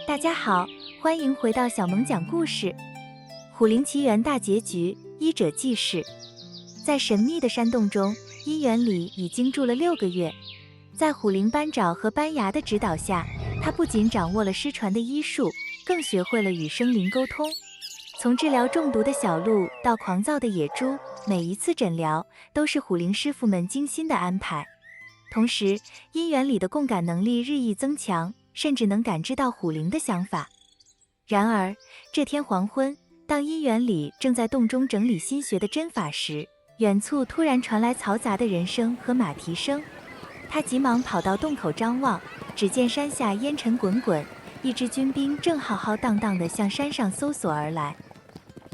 大家好，欢迎回到小萌讲故事。虎灵奇缘大结局，医者济世。在神秘的山洞中，医园里已经住了6个月。在虎灵班爪和班牙的指导下，他不仅掌握了失传的医术，更学会了与生灵沟通。从治疗中毒的小鹿到狂躁的野猪，每一次诊疗都是虎灵师傅们精心的安排。同时，医园里的共感能力日益增强，甚至能感知到虎灵的想法。然而，这天黄昏，当医园里正在洞中整理新学的针法时，远处突然传来嘈杂的人声和马蹄声。他急忙跑到洞口张望，只见山下烟尘滚滚，一支军兵正浩浩荡荡地向山上搜索而来。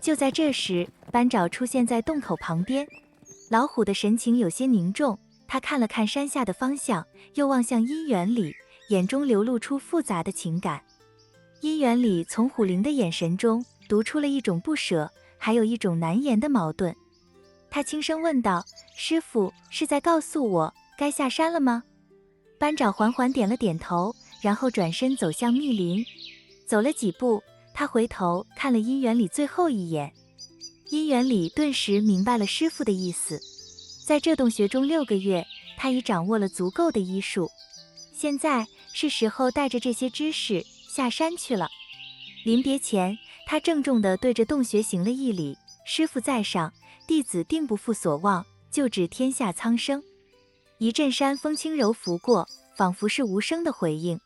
就在这时，班爪出现在洞口旁边，老虎的神情有些凝重，他看了看山下的方向，又望向医园里，眼中流露出复杂的情感。医园里从虎灵的眼神中读出了一种不舍，还有一种难言的矛盾。他轻声问道：“师傅是在告诉我该下山了吗？”班爪缓缓点了点头，然后转身走向密林。走了几步，他回头看了医园里最后一眼。医园里顿时明白了师傅的意思。在这洞穴中6个月，他已掌握了足够的医术，现在是时候带着这些知识下山去了。临别前，他郑重地对着洞穴行了一礼：“师傅在上，弟子定不负所望，救治天下苍生。”一阵山风轻柔拂过，仿佛是无声的回应。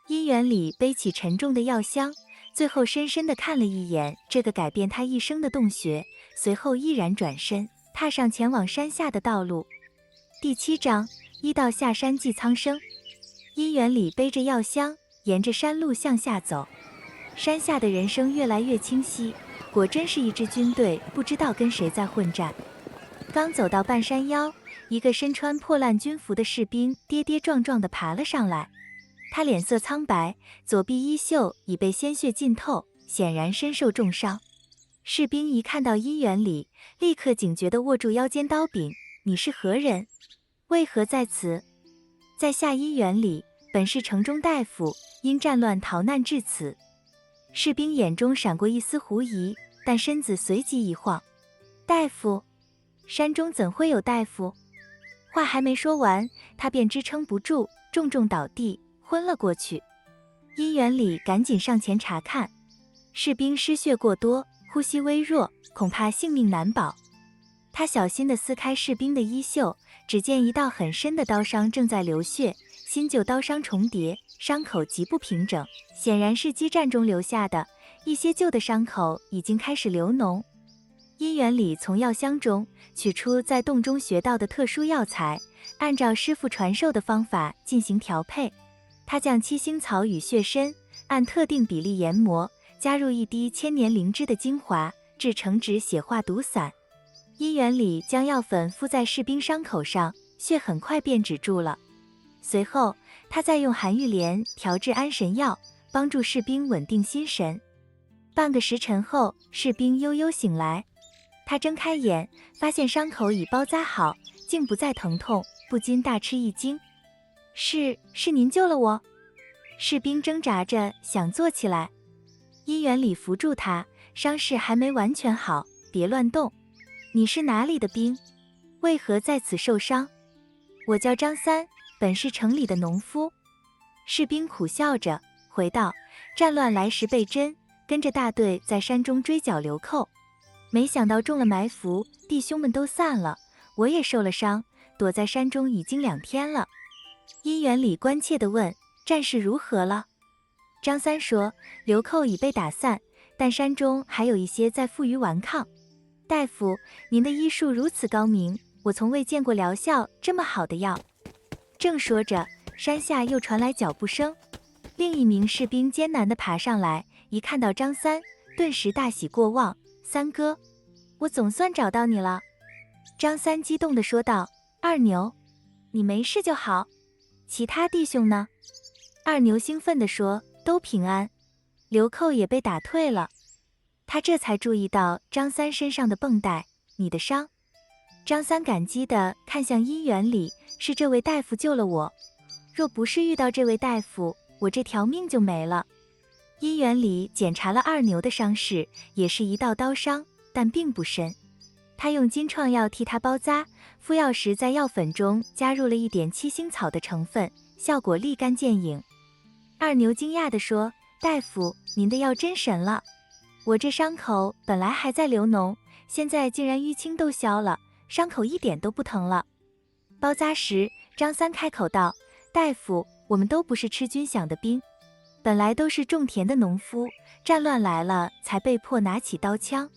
医园里背起沉重的药箱，最后深深地看了一眼这个改变他一生的洞穴，随后毅然转身，踏上前往山下的道路。第7章，医道下山济苍生。医园里背着药箱，沿着山路向下走。山下的人声越来越清晰，果真是一支军队不知道跟谁在混战。刚走到半山腰，一个身穿破烂军服的士兵跌跌撞撞地爬了上来。他脸色苍白，左臂衣袖已被鲜血浸透，显然身受重伤。士兵一看到医园里，立刻警觉地握住腰间刀柄：“你是何人？为何在此？”在下医园里，本是城中大夫，因战乱逃难至此。士兵眼中闪过一丝狐疑，但身子随即一晃：“大夫？山中怎会有大夫？”话还没说完，他便支撑不住，重重倒地，昏了过去。医园里赶紧上前查看，士兵失血过多，呼吸微弱，恐怕性命难保。他小心地撕开士兵的衣袖，只见一道很深的刀伤正在流血，新旧刀伤重叠，伤口极不平整，显然是激战中留下的，一些旧的伤口已经开始流脓。医园里从药箱中取出在洞中学到的特殊药材，按照师傅传授的方法进行调配。他将七星草与血参按特定比例研磨，加入一滴千年灵芝的精华，制成止血化毒散。医园里将药粉敷在士兵伤口上，血很快便止住了。随后，他再用含玉莲调制安神药，帮助士兵稳定心神。半个时辰后，士兵悠悠醒来。他睁开眼，发现伤口已包扎好，竟不再疼痛，不禁大吃一惊。是您救了我？士兵挣扎着想坐起来。医园里扶住他，伤势还没完全好，别乱动。你是哪里的兵？为何在此受伤？我叫张三，本是城里的农夫。士兵苦笑着回道：战乱来时被侦，跟着大队在山中追剿流寇，没想到中了埋伏，弟兄们都散了，我也受了伤，躲在山中已经2天了。医园里关切地问：战事如何了？张三说：流寇已被打散，但山中还有一些在负隅顽抗。大夫，您的医术如此高明，我从未见过疗效这么好的药。正说着，山下又传来脚步声，另一名士兵艰难地爬上来，一看到张三，顿时大喜过望：三哥，我总算找到你了。张三激动地说道：二牛，你没事就好，其他弟兄呢？二牛兴奋地说：都平安，流寇也被打退了。他这才注意到张三身上的绷带，你的伤？张三感激地看向医园里，是这位大夫救了我。若不是遇到这位大夫，我这条命就没了。医院里检查了二牛的伤势，也是一道刀伤，但并不深。他用金创药替他包扎，敷药时在药粉中加入了一点七星草的成分，效果立竿见影。二牛惊讶地说：“大夫，您的药真神了！我这伤口本来还在流脓，现在竟然淤青都消了，伤口一点都不疼了。”包扎时，张三开口道：“大夫，我们都不是吃军饷的兵，本来都是种田的农夫，战乱来了才被迫拿起刀枪。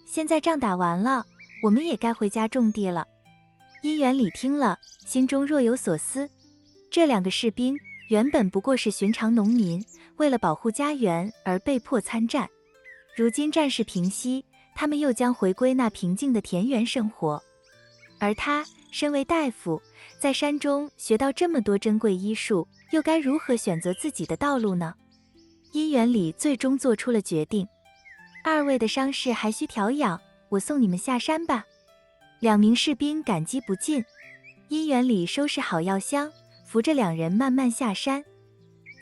现在仗打完了，我们也该回家种地了。”殷元礼听了，心中若有所思。这两个士兵原本不过是寻常农民，为了保护家园而被迫参战。如今战事平息，他们又将回归那平静的田园生活。而他身为大夫，在山中学到这么多珍贵医术，又该如何选择自己的道路呢？殷元礼最终做出了决定：“二位的伤势还需调养，我送你们下山吧。”两名士兵感激不尽。殷元礼收拾好药箱，扶着两人慢慢下山。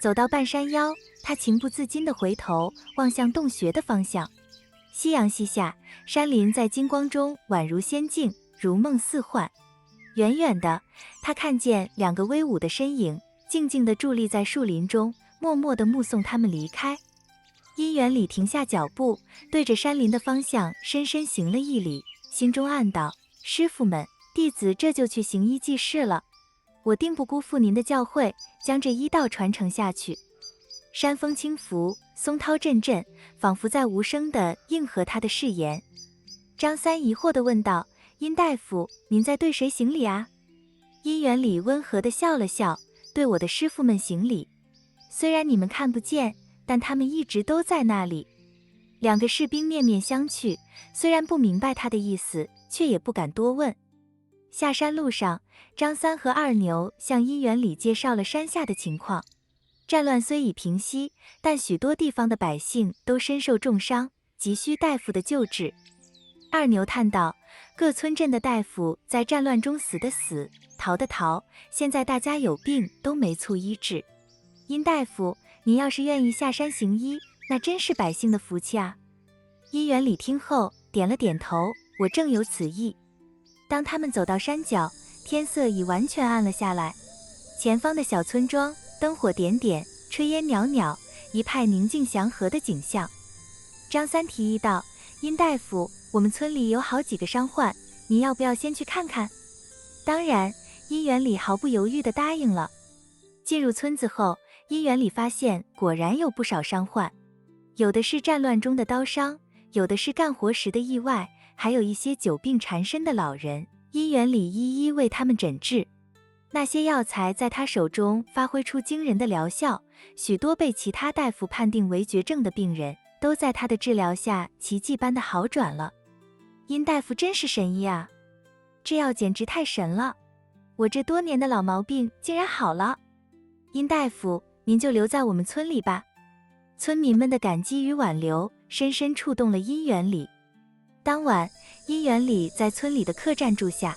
走到半山腰，他情不自禁地回头望向洞穴的方向。夕阳西下，山林在金光中宛如仙境，如梦似幻。远远的，他看见两个威武的身影，静静地伫立在树林中，默默地目送他们离开。殷元礼停下脚步，对着山林的方向深深行了一礼，心中暗道：“师傅们，弟子这就去行医济世了。我定不辜负您的教诲，将这医道传承下去。”山风轻拂，松涛阵阵，仿佛在无声地应和他的誓言。张三疑惑地问道：“殷大夫，您在对谁行礼啊？”殷元礼温和地笑了笑：“对我的师傅们行礼。虽然你们看不见，但他们一直都在那里。”两个士兵面面相觑，虽然不明白他的意思，却也不敢多问。下山路上，张三和二牛向殷元礼介绍了山下的情况。战乱虽已平息，但许多地方的百姓都身受重伤，急需大夫的救治。二牛叹道：“各村镇的大夫在战乱中死的死，逃的逃，现在大家有病都没处医治。殷大夫，您要是愿意下山行医，那真是百姓的福气啊。”殷元礼听后点了点头：“我正有此意。”当他们走到山脚，天色已完全暗了下来。前方的小村庄灯火点点，炊烟袅袅，一派宁静祥和的景象。张三提议道：“殷大夫，我们村里有好几个伤患，您要不要先去看看？”当然，殷元礼毫不犹豫地答应了。进入村子后，殷元礼发现果然有不少伤患，有的是战乱中的刀伤，有的是干活时的意外，还有一些久病缠身的老人。殷元礼一一为他们诊治。那些药材在他手中发挥出惊人的疗效，许多被其他大夫判定为绝症的病人，都在他的治疗下奇迹般的好转了。殷大夫真是神医啊！这药简直太神了，我这多年的老毛病竟然好了。殷大夫，您就留在我们村里吧。村民们的感激与挽留，深深触动了殷元礼。当晚，殷元礼在村里的客栈住下。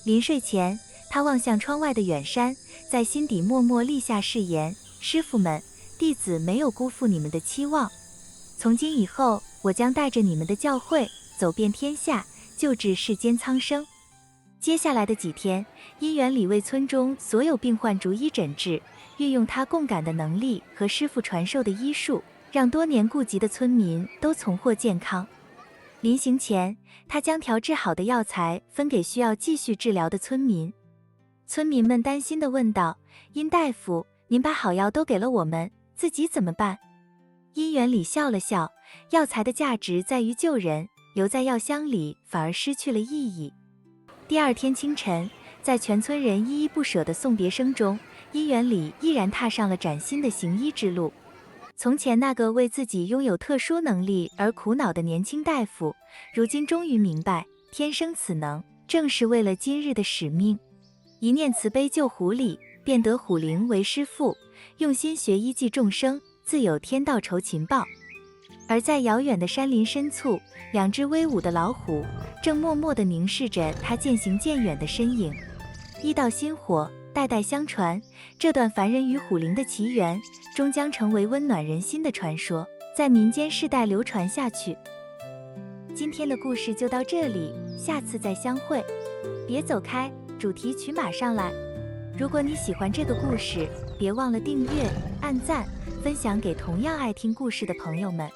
临睡前，他望向窗外的远山，在心底默默立下誓言：“师傅们，弟子没有辜负你们的期望。从今以后，我将带着你们的教诲，走遍天下，救治世间苍生。”接下来的几天，殷元礼为村中所有病患逐一诊治，运用他共感的能力和师傅传授的医术，让多年痼疾的村民都重获健康。临行前，他将调制好的药材分给需要继续治疗的村民。村民们担心地问道：“殷大夫，您把好药都给了我们，自己怎么办？”殷元礼笑了笑：“药材的价值在于救人，留在药箱里反而失去了意义。”第二天清晨，在全村人依依不舍的送别声中，殷元礼毅然踏上了崭新的行医之路。从前那个为自己拥有特殊能力而苦恼的年轻大夫，如今终于明白，天生此能，正是为了今日的使命。一念慈悲救狐狸，便得虎灵为师父，用心学医济众生，自有天道酬勤报。而在遥远的山林深处，两只威武的老虎正默默地凝视着他渐行渐远的身影。医道心火，代代相传，这段凡人与虎灵的奇缘，终将成为温暖人心的传说，在民间世代流传下去。今天的故事就到这里，下次再相会。别走开，主题曲马上来。如果你喜欢这个故事，别忘了订阅、按赞、分享给同样爱听故事的朋友们。